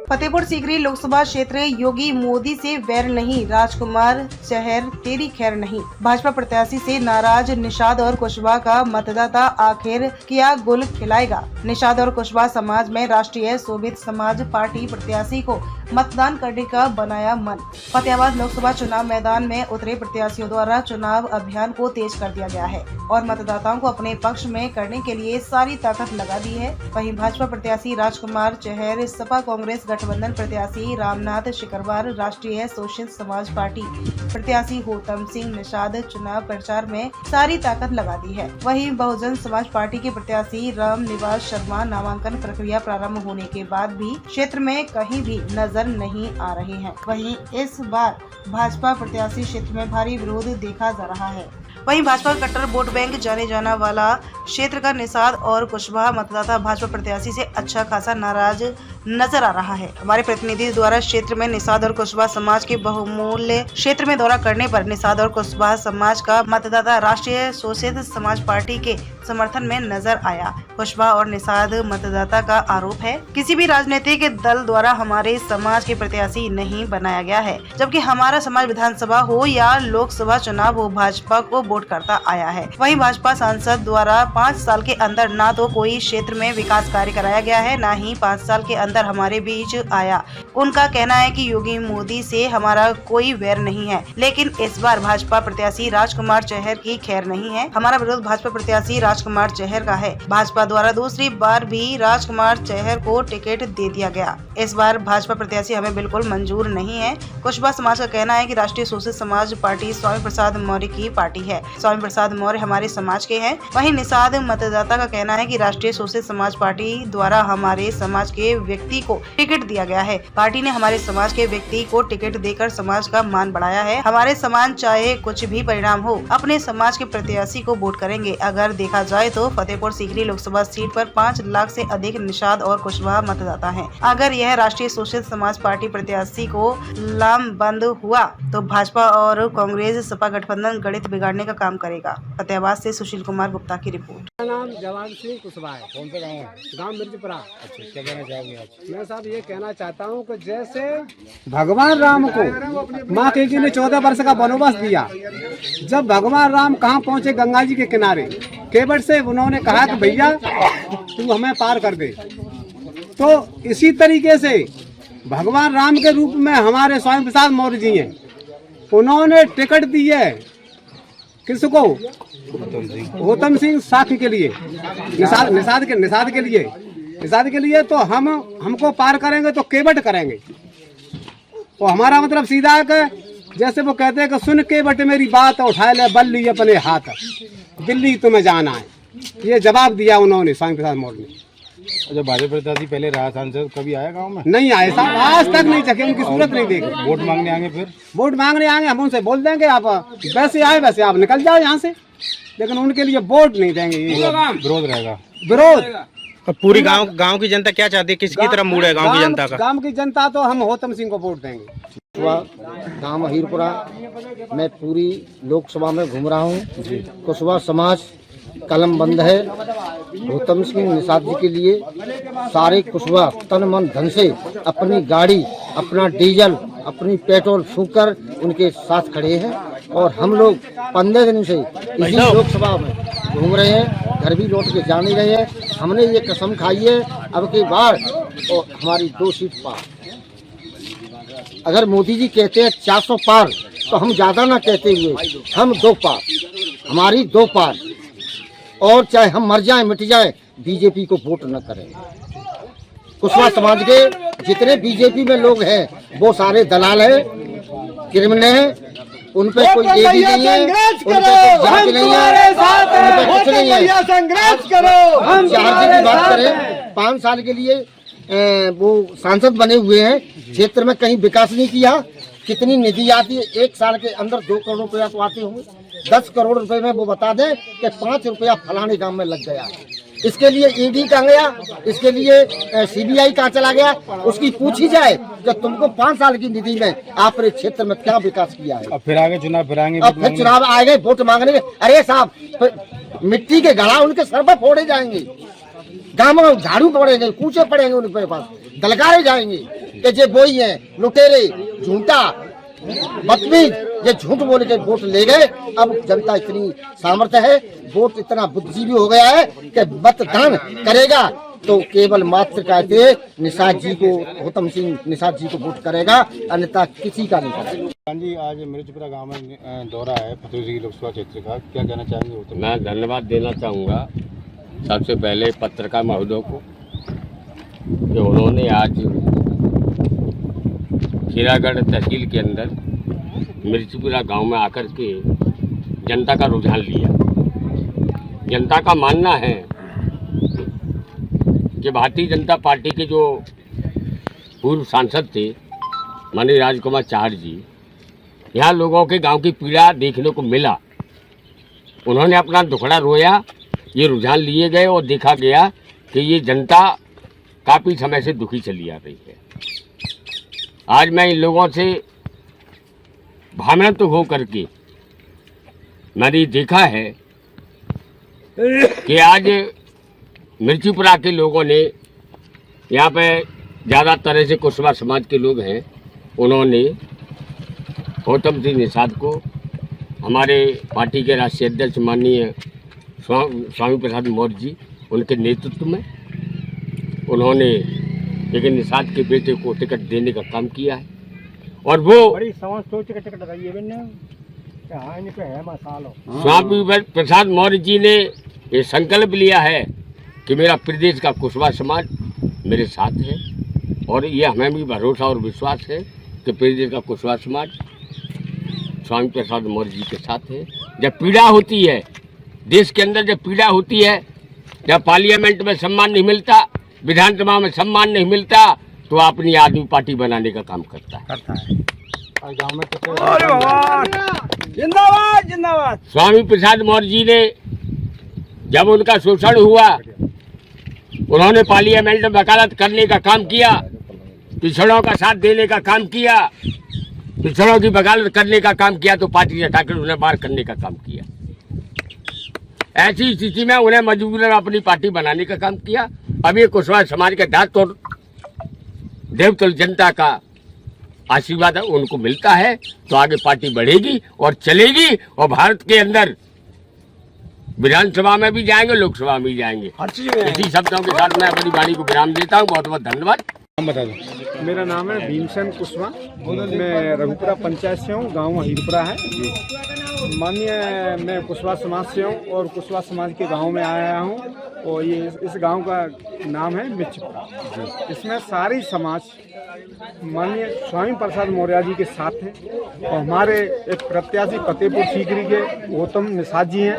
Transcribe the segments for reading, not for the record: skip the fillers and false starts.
फतेहपुर सीकरी लोकसभा क्षेत्र योगी मोदी से वैर नहीं, राजकुमार चहर तेरी खैर नहीं। भाजपा प्रत्याशी से नाराज निषाद और कुशवाहा का मतदाता आखिर क्या गुल खिलाएगा। निषाद और कुशवाहा समाज में राष्ट्रीय शोभित समाज पार्टी प्रत्याशी को मतदान करने का बनाया मन। फतेहाबाद लोकसभा चुनाव मैदान में उतरे प्रत्याशियों द्वारा चुनाव अभियान को तेज कर दिया गया है और मतदाताओं को अपने पक्ष में करने के लिए सारी ताकत लगा दी है। वहीं भाजपा प्रत्याशी राजकुमार चहर, सपा कांग्रेस गठबंधन प्रत्याशी रामनाथ शिकरवार, राष्ट्रीय शोषित समाज पार्टी प्रत्याशी होतम सिंह निषाद चुनाव प्रचार में सारी ताकत लगा दी है। वहीं बहुजन समाज पार्टी के प्रत्याशी राम निवास शर्मा नामांकन प्रक्रिया प्रारंभ होने के बाद भी क्षेत्र में कहीं भी नजर नहीं आ रहे हैं। वहीं इस बार भाजपा प्रत्याशी क्षेत्र में भारी विरोध देखा जा रहा है। वहीं भाजपा कट्टर वोट बैंक जाने जाना वाला क्षेत्र का निषाद और कुशवाहा मतदाता भाजपा प्रत्याशी से अच्छा खासा नाराज नजर आ रहा है। हमारे प्रतिनिधि द्वारा क्षेत्र में निषाद और कुशवाहा समाज के बहुमूल्य क्षेत्र में दौरा करने पर निषाद और कुशवाहा समाज का मतदाता राष्ट्रीय शोषित समाज पार्टी के समर्थन में नजर आया। कुशवाहा और निषाद मतदाता का आरोप है, किसी भी राजनीतिक दल द्वारा हमारे समाज के प्रत्याशी नहीं बनाया गया है, जबकि हमारा समाज विधानसभा हो या लोकसभा चुनाव हो भाजपा को वोट करता आया है। वहीं भाजपा सांसद द्वारा 5 साल के अंदर ना तो कोई क्षेत्र में विकास कार्य कराया गया है, ना ही 5 साल के अंदर हमारे बीच आया। उनका कहना है कि योगी मोदी से हमारा कोई वैर नहीं है, लेकिन इस बार भाजपा प्रत्याशी राजकुमार चहर की खैर नहीं है। हमारा विरोध भाजपा प्रत्याशी राजकुमार चहर का है। भाजपा द्वारा दूसरी बार भी राजकुमार चहर को टिकट दे दिया गया। इस बार भाजपा प्रत्याशी हमें बिल्कुल मंजूर नहीं है। कुशवाहा समाज का कहना है कि राष्ट्रीय शोषित समाज पार्टी स्वामी प्रसाद मौर्य की पार्टी है। स्वामी प्रसाद मौर्य हमारे समाज के हैं। वहीं निषाद मतदाता का कहना है कि राष्ट्रीय शोषित समाज पार्टी द्वारा हमारे समाज के व्यक्ति को टिकट दिया गया है। पार्टी ने हमारे समाज के व्यक्ति को टिकट देकर समाज का मान बढ़ाया है। हमारे समाज चाहे कुछ भी परिणाम हो, अपने समाज के प्रत्याशी को वोट करेंगे। अगर देखा जाए तो फतेहपुर सीकरी लोकसभा सीट पर 5 लाख से अधिक निषाद और कुशवाहा मतदाता हैं। अगर यह राष्ट्रीय शोषित समाज पार्टी प्रत्याशी को लामबंद हुआ तो भाजपा और कांग्रेस सपा गठबंधन गणित बिगाड़ने का काम करेगा। फतेहाबाद से सुशील कुमार गुप्ता की रिपोर्ट। मेरा नाम जवान सिंह कुशवाहा है। कौन सा गाँव है? गाँव मिर्जपुरा। अच्छा, क्या कहना चाहोगे आज? मैं साहब ये कहना चाहता हूँ कि जैसे भगवान राम को माँ कैकेयी ने 14 वर्ष का वनवास दिया, जब भगवान राम कहाँ पहुँचे गंगा जी के किनारे, केवट से उन्होंने कहा कि भैया तू हमें पार कर दे। तो इसी तरीके से भगवान राम के रूप में हमारे स्वामी प्रसाद मौर्य जी हैं, उन्होंने टिकट दी है किसको? होतम सिंह साथी के लिए, निषाद के लिए। तो हमको पार करेंगे तो केवट करेंगे। तो हमारा मतलब सीधा है कि जैसे वो कहते हैं कि सुन केवट मेरी बात उठा ले बल्ली अपने हाथ, दिल्ली तुम्हें जाना है। ये जवाब दिया उन्होंने स्वामी प्रसाद मौर्य ने। जो भाजपा प्रत्याशी पहले रहा सांसद, कभी आया गांव में? नहीं आए साहब, आज तक नहीं चखे, उनकी सूरत नहीं देखी। वोट मांगने आएंगे? फिर वोट मांगने आएंगे, हम उनसे बोल देंगे आप वैसे आए वैसे आप निकल जाओ यहाँ से, लेकिन उनके लिए वोट नहीं देंगे। विरोध रहेगा। विरोध। पूरी गांव की जनता क्या चाहती है? किसकी तरफ मूड है गांव की जनता का? गांव की जनता तो हम होतम सिंह को वोट देंगे। गांव हीरपुरा मैं पूरी लोकसभा में घूम रहा हूँ। कुशवाहा समाज कलम बंद है। होतम सिंह निषाद जी के लिए सारे कुशवाहा तन मन धन से अपनी गाड़ी, अपना डीजल, अपनी पेट्रोल फूंक कर उनके साथ खड़े हैं और हम लोग 15 दिन से इसी लोकसभा में घूम रहे हैं, घर भी लौट के जा नहीं रहे हैं। हमने ये कसम खाई है अब की बार और हमारी 2 सीट पार। अगर मोदी जी कहते हैं 400 पार तो हम ज्यादा ना कहते हुए हम 2 पार, हमारी 2 पार। और चाहे हम मर जाएं मिट जाएं, बीजेपी को वोट न करें। कुशवाहा समाज के जितने बीजेपी में लोग हैं वो सारे दलाल हैं, क्रिमिनल हैं। उन पे कोई एडी नहीं है, उन पे कोई जांच नहीं है, उन पे कुछ नहीं है। हम 4 दिन की बात करें, 5 साल के लिए वो सांसद बने हुए हैं, क्षेत्र में कहीं विकास नहीं किया। कितनी निधि आती है? 1 साल के अंदर 2 करोड़ रुपया तो आते होंगे। 10 करोड़ रुपए में वो बता दें कि 5 रुपया फलाने गांव में लग गया। इसके लिए ईडी कहाँ गया? इसके लिए सीबीआई कहाँ चला गया? उसकी पूछी जाए कि तुमको 5 साल की निधि में आपने क्षेत्र में क्या विकास किया है। अब फिर आगे चुनाव फिराएंगे, अब फिर चुनाव आएंगे वोट मांगने। अरे साहब मिट्टी के घड़ा उनके सर पर फोड़े जाएंगे, गाँव में झाड़ू पड़ेंगे, कूचे पड़ेंगे, उनके पास दलकारे जाएंगे। कि जे वही है लुटेरे, झूठा, बदतमीज, ये झूठ बोल के वोट ले गए। अब जनता इतनी सामर्थ्य है, वोट इतना बुद्धिजीवी हो गया है कि मतदान करेगा तो केवल मात्र कहते निषाद जी को, गौतम सिंह निषाद जी को वोट करेगा, अन्यथा किसी का नहीं करेगा। हाँ जी, आज मिर्चपुरा गांव में दौरा है फतेहपुर लोकसभा क्षेत्र का, क्या कहना चाहेंगे? तो मैं धन्यवाद देना चाहूँगा सबसे पहले पत्रकार महोदय को कि उन्होंने आज खीरागढ़ तहसील के अंदर मिर्चपुरा गांव में आकर के जनता का रुझान लिया। जनता का मानना है कि भारतीय जनता पार्टी के जो पूर्व सांसद थे माननीय राजकुमार चाहर जी, यहाँ लोगों के गांव की पीड़ा देखने को मिला। उन्होंने अपना दुखड़ा रोया, ये रुझान लिए गए और देखा गया कि ये जनता काफ़ी समय से दुखी चली आ रही है। आज मैं इन लोगों से भावनात्मक हो करके मैंने देखा है कि आज मिर्चीपुरा के लोगों ने, यहाँ पे ज़्यादा तरह से कुशवाहा समाज के लोग हैं, उन्होंने गौतम सिंह निषाद को, हमारे पार्टी के राष्ट्रीय अध्यक्ष माननीय स्वामी प्रसाद मौर्य जी, उनके नेतृत्व में उन्होंने लेकिन निषाद के बेटे को टिकट देने का काम किया है। और वो स्वामी प्रसाद मौर्य जी ने ये संकल्प लिया है कि मेरा प्रदेश का कुशवाहा समाज मेरे साथ है, और ये हमें भी भरोसा और विश्वास है कि प्रदेश का कुशवाहा समाज स्वामी प्रसाद मौर्य जी के साथ है। जब पीड़ा होती है देश के अंदर, जब पीड़ा होती है, जब पार्लियामेंट में सम्मान नहीं मिलता, विधानसभा में सम्मान नहीं मिलता, तो अपनी आदमी पार्टी बनाने का काम करता है। आज गांव में जिंदाबाद जिंदाबाद। स्वामी प्रसाद मौर्य जी ने जब उनका शोषण हुआ, उन्होंने पार्लियामेंट में वकालत करने का काम किया, पिछड़ों का साथ देने का काम किया, पिछड़ों की वकालत करने का काम किया, तो पार्टी से हटाकर उन्हें बाहर करने का काम किया। ऐसी स्थिति में उन्हें मजबूरन अपनी पार्टी बनाने का काम किया। अब ये कुशवाहा समाज के दांत और देवतुल जनता का आशीर्वाद उनको मिलता है, तो आगे पार्टी बढ़ेगी और चलेगी, और भारत के अंदर विधानसभा में भी जाएंगे, लोकसभा में भी जाएंगे। इसी शब्दों के साथ मैं अपनी वाणी को विराम देता हूँ। बहुत बहुत धन्यवाद। नाम बता दो। मेरा नाम है भीमसेन कुशवाहा, मैं रघुपुरा पंचायत से हूँ, गांव हीरपुरा है। माननीय मैं कुशवाहा समाज से हूँ और कुशवाहा समाज के गांव में आया हूँ, और ये इस गांव का नाम है मिर्चपुरा। इसमें सारी समाज माननीय स्वामी प्रसाद मौर्य जी के साथ है, और हमारे एक प्रत्याशी फतेहपुर सीकरी के गौतम निषाद जी हैं,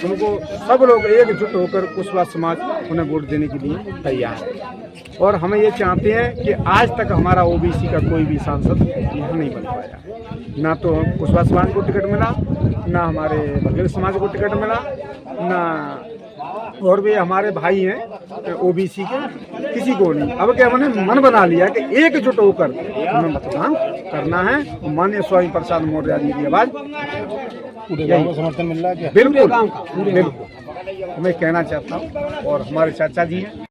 उनको सब लोग एकजुट होकर कुशवाहा समाज उन्हें वोट देने के लिए तैयार है। और हमें ये चाहते हैं कि आज तक हमारा ओबीसी का कोई भी सांसद यहाँ नहीं बन पाया, ना तो कुशवाहा समाज को टिकट मिला, ना हमारे बघेल समाज को टिकट मिला, ना और भी हमारे भाई हैं ओबीसी के, किसी को नहीं। अब क्या हमने मन बना लिया कि एकजुट होकर हमें मतदान करना है। माननीय स्वामी प्रसाद मौर्य जी की आवाज पूरे गांव को समर्थन मिल रहा है क्या? बिल्कुल बिल्कुल मैं कहना चाहता हूँ, और हमारे चाचा जी हैं।